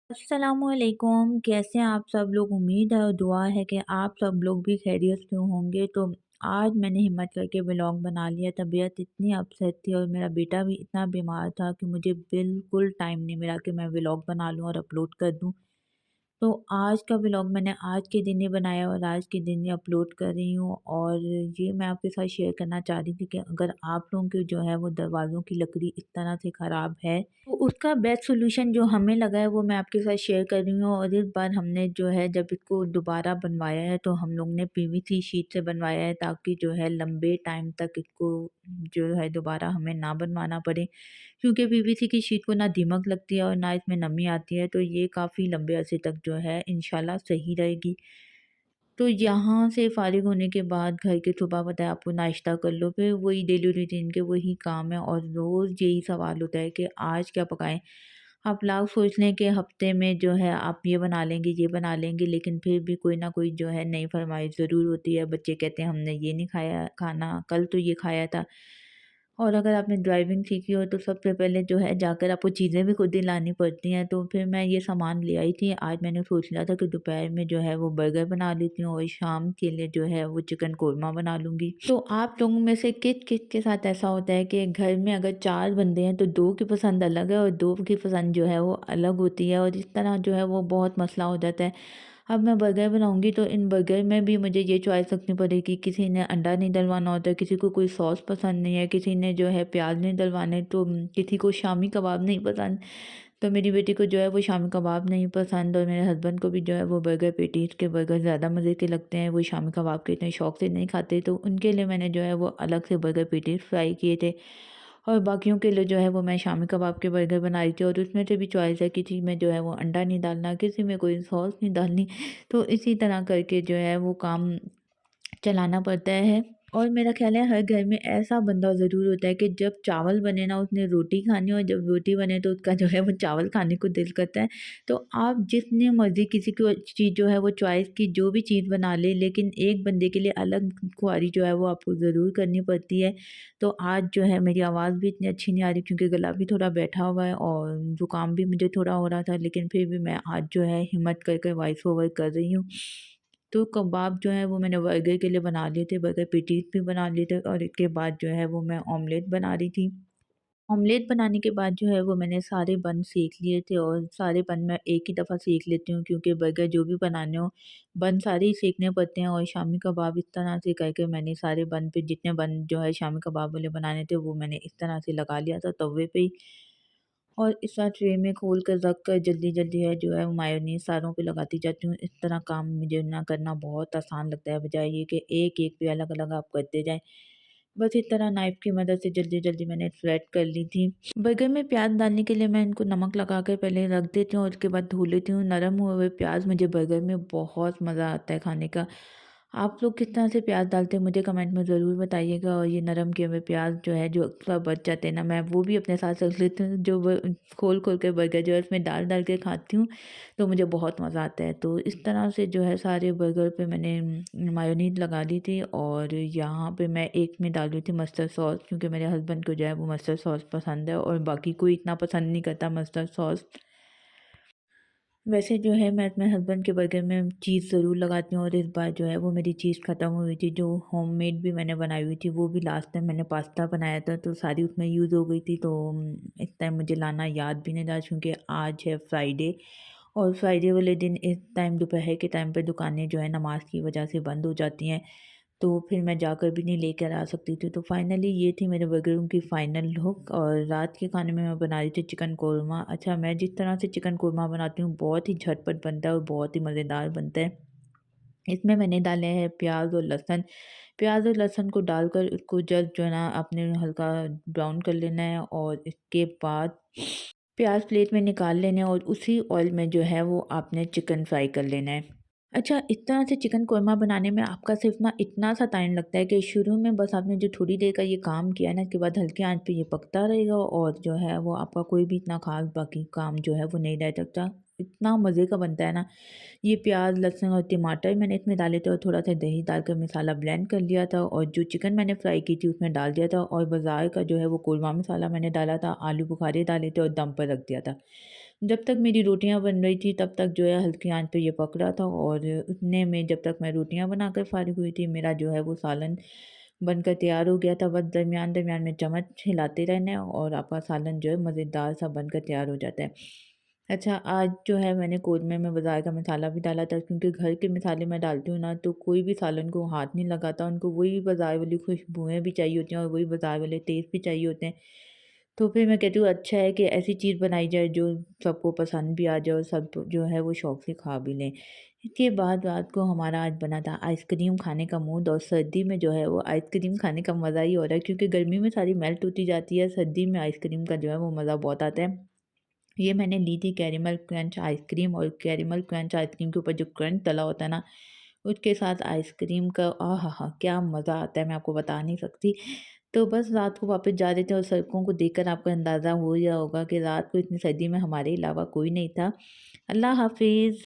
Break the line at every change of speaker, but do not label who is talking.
अस्सलामुअलैकुम, कैसे हैं आप सब लोग। उम्मीद है और दुआ है कि आप सब लोग भी खैरियत से होंगे। तो आज मैंने हिम्मत करके व्लॉग बना लिया। तबीयत इतनी अपसेट थी और मेरा बेटा भी इतना बीमार था कि मुझे बिल्कुल टाइम नहीं मिला कि मैं व्लॉग बना लूँ और अपलोड कर दूँ। तो आज का व्लॉग मैंने आज के दिन ही बनाया और आज के दिन ही अपलोड कर रही हूँ। और ये मैं आपके साथ शेयर करना चाह रही थी कि अगर आप लोगों की जो है वो दरवाज़ों की लकड़ी इस तरह से ख़राब है तो उसका बेस्ट सॉल्यूशन जो हमें लगा है वो मैं आपके साथ शेयर कर रही हूँ। और इस बार हमने जो है जब इसको दोबारा बनवाया है तो हम लोग ने पीवीसी शीट से बनवाया है ताकि जो है लंबे टाइम तक इसको जो है दोबारा हमें ना बनवाना पड़े, क्योंकि पीवीसी की शीट को ना दीमक लगती है और ना इसमें नमी आती है। तो ये काफ़ी लंबे अरसे तक जो है इंशाल्लाह सही रहेगी। तो यहाँ से फ़ारिग होने के बाद घर के सुबह पता है आपको नाश्ता कर लो, फिर वही डेली रूटीन के वही काम है और रोज़ यही सवाल होता है कि आज क्या पकाएँ? आप लोग सोच लें कि हफ़्ते में जो है आप ये बना लेंगे, ये बना लेंगे, लेकिन फिर भी कोई ना कोई जो है नई फ़रमाइश ज़रूर होती है। बच्चे कहते हैं हमने ये नहीं खाया खाना, कल तो ये खाया था। और अगर आपने ड्राइविंग सीखी हो तो सबसे पहले जो है जाकर आपको चीज़ें भी खुद ही लानी पड़ती हैं। तो फिर मैं ये सामान ले आई थी। आज मैंने सोच लिया था कि दोपहर में जो है वो बर्गर बना लेती हूँ और शाम के लिए जो है वो चिकन कोरमा बना लूँगी। तो आप लोगों में से किस-किस के साथ ऐसा होता है कि घर में अगर 4 बंदे हैं तो 2 की पसंद अलग है और 2 की पसंद जो है वो अलग होती है और इस तरह जो है वो बहुत मसला हो जाता है। अब मैं बर्गर बनाऊँगी तो इन बर्गर में भी मुझे ये चॉइस रखनी पड़ेगी। किसी ने अंडा नहीं डलवाना होता है, किसी को कोई सॉस पसंद नहीं है, किसी ने जो है प्याज नहीं डलवाने, तो किसी को शामी कबाब नहीं पसंद। तो मेरी बेटी को जो है वो शामी कबाब नहीं पसंद और मेरे हस्बैंड को भी जो है वो बर्गर पेटीज़ के बर्गर ज़्यादा मज़े के लगते हैं, वो शामी कबाब के इतने शौक से नहीं खाते। तो उनके लिए मैंने जो है वो अलग से बर्गर पेटीज़ फ्राई किए थे और बाकियों के लिए जो है वो मैं शामी कबाब के बर्गर बनाई थी। और उसमें से भी चॉइस है, किसी में जो है वो अंडा नहीं डालना, किसी में कोई सॉस नहीं डालनी। तो इसी तरह करके जो है वो काम चलाना पड़ता है। और मेरा ख़्याल है हर घर में ऐसा बंदा ज़रूर होता है कि जब चावल बने ना उसने रोटी खानी और जब रोटी बने तो उसका जो है वो चावल खाने को दिल करता है। तो आप जितनी मर्ज़ी किसी को चीज़ जो है वो चॉइस की जो भी चीज़ बना ले, लेकिन एक बंदे के लिए अलग ख्वारी जो है वो आपको ज़रूर करनी पड़ती है। तो आज जो है मेरी आवाज़ भी इतनी अच्छी नहीं आ रही क्योंकि गला भी थोड़ा बैठा हुआ है और ज़ुकाम भी मुझे थोड़ा हो रहा था, लेकिन फिर भी मैं आज जो है हिम्मत करके वॉइस ओवर कर रही हूँ। तो कबाब जो है वो मैंने बर्गर के लिए बना लिए थे, बर्गर पैटीज़ भी बना लिए थे और इसके बाद जो है वो मैं ऑमलेट बना रही थी। ऑमलेट बनाने के बाद जो है वो मैंने सारे बन सेंक लिए थे और सारे बन मैं एक ही दफ़ा सेंक लेती हूँ क्योंकि बर्गर जो भी बनाने हो बन सारे ही सेंकने पड़ते हैं। और शामी कबाब इस तरह से करके मैंने सारे बन पे जितने बन जो है शामी कबाब वाले बनाने थे वो मैंने इस तरह से लगा लिया था तवे पे ही। और इस तरह ट्रे में खोल कर रख कर जल्दी-जल्दी है जो है वो मायोनीज़ सारों पे लगाती जाती हूँ। इस तरह काम मुझे ना करना बहुत आसान लगता है, बजाय ये कि एक-एक पे अलग-अलग आप करते जाएँ। बस इस तरह नाइफ़ की मदद से जल्दी-जल्दी मैंने फ्लैट कर ली थी। बर्गर में प्याज़ डालने के लिए मैं इनको नमक लगा कर पहले रख देती हूँ और उसके बाद धो लेती हूँ। नरम हुए हुए प्याज़ मुझे बर्गर में बहुत मज़ा आता है खाने का। आप लोग किस तरह से प्याज़ डालते हैं मुझे कमेंट में ज़रूर बताइएगा। और ये नरम किए हुए प्याज़ जो है जो अक्सर बच जाते हैं ना, मैं वो भी अपने साथ रख लेती हूँ। जो खोल-खोल के बर्गर जो है उसमें डाल-डाल के खाती हूँ, तो मुझे बहुत मज़ा आता है। तो इस तरह से जो है सारे बर्गर पे मैंने मायोनीज़ लगा दी थी और यहाँ पे मैं एक में डाल रही थी मस्टर्ड सॉस, क्योंकि मेरे हस्बैंड को जो है वो मस्टर्ड सॉस पसंद है और बाकी कोई इतना पसंद नहीं करता मस्टर्ड सॉस। वैसे जो है मैं अपने हस्बैंड के बर्गर में चीज़ ज़रूर लगाती हूँ और इस बार जो है वो मेरी चीज़ ख़त्म हुई थी। जो होममेड भी मैंने बनाई हुई थी वो भी लास्ट टाइम मैंने पास्ता बनाया था तो सारी उसमें यूज़ हो गई थी। तो इस टाइम मुझे लाना याद भी नहीं था क्योंकि आज है फ्राइडे और फ्राइडे वाले दिन इस टाइम दोपहर के टाइम पे दुकानें जो है नमाज की वजह से बंद हो जाती हैं। तो फिर मैं जाकर भी नहीं लेकर आ सकती थी। तो फाइनली ये थी मेरे बर्गरों की फाइनल लुक। और रात के खाने में मैं बना रही थी चिकन कोरमा। अच्छा, मैं जिस तरह से चिकन कोरमा बनाती हूँ बहुत ही झटपट बनता है और बहुत ही मज़ेदार बनता है। इसमें मैंने डाले हैं प्याज़ और लहसुन। प्याज़ और लहसुन को डालकर उसको जस्ट जो है ना आपने हल्का ब्राउन कर लेना है और इसके बाद प्याज़ प्लेट में निकाल लेने हैं और उसी ऑयल में जो है वो आपने चिकन फ्राई कर लेना है। अच्छा, इस तरह से चिकन कोरमा बनाने में आपका सिर्फ़ ना इतना सा टाइम लगता है कि शुरू में बस आपने जो थोड़ी देर का ये काम किया है ना, इसके बाद हल्की आँच पे ये पकता रहेगा और जो है वो आपका कोई भी इतना ख़ास बाकी काम जो है वो नहीं रह सकता। इतना मज़े का बनता है ना। ये प्याज़, लहसुन और टमाटर मैंने इसमें डाले थे और थोड़ा-सा दही डालकर मसाला ब्लेंड कर लिया था और जो चिकन मैंने फ्राई की थी उसमें डाल दिया था और बाज़ार का जो है वो कोरमा मसाला मैंने डाला था, आलू बुखारे डाले थे और दम पर रख दिया था। जब तक मेरी रोटियाँ बन रही थी तब तक जो है हल्की आँच पे ये पक रहा था और उतने में जब तक मैं रोटियाँ बनाकर फ़ारिग हुई थी मेरा जो है वो सालन बनकर तैयार हो गया था। बस दरमियान-दरमियान में चम्मच हिलाते रहना है और आपका सालन जो है मज़ेदार सा बनकर तैयार हो जाता है। अच्छा, आज जो है मैंने कोरमे में बाज़ार का मसाला भी डाला था क्योंकि घर के मसाले मैं डालती हूँ ना तो कोई भी सालन को हाथ नहीं लगाता। उनको वही बाज़ार वाली खुशबुएँ भी चाहिए होती हैं और वही बाज़ार वाले टेस्ट भी चाहिए होते हैं। तो फिर मैं कहती हूँ अच्छा है कि ऐसी चीज़ बनाई जाए जो सबको पसंद भी आ जाए और सब जो है वो शौक़ से खा भी लें। इसके बाद रात को हमारा आज बना था आइसक्रीम खाने का मूड और सर्दी में जो है वो आइसक्रीम खाने का मज़ा ही हो रहा है क्योंकि गर्मी में सारी मेल्ट होती जाती है, सर्दी में आइसक्रीम का जो है वो मज़ा बहुत आता है। ये मैंने ली थी कैरेमल क्रंच आइसक्रीम और कैरेमल क्रंच आइसक्रीम के ऊपर जो क्रंच डला होता है ना, उसके साथ आइसक्रीम का आहा हा! क्या मज़ा आता है मैं आपको बता नहीं सकती। तो बस रात को वापस जा रहे थे और सड़कों को देखकर आपको अंदाज़ा हो गया होगा कि रात को इतनी सर्दी में हमारे अलावा कोई नहीं था। अल्लाह हाफ़िज़।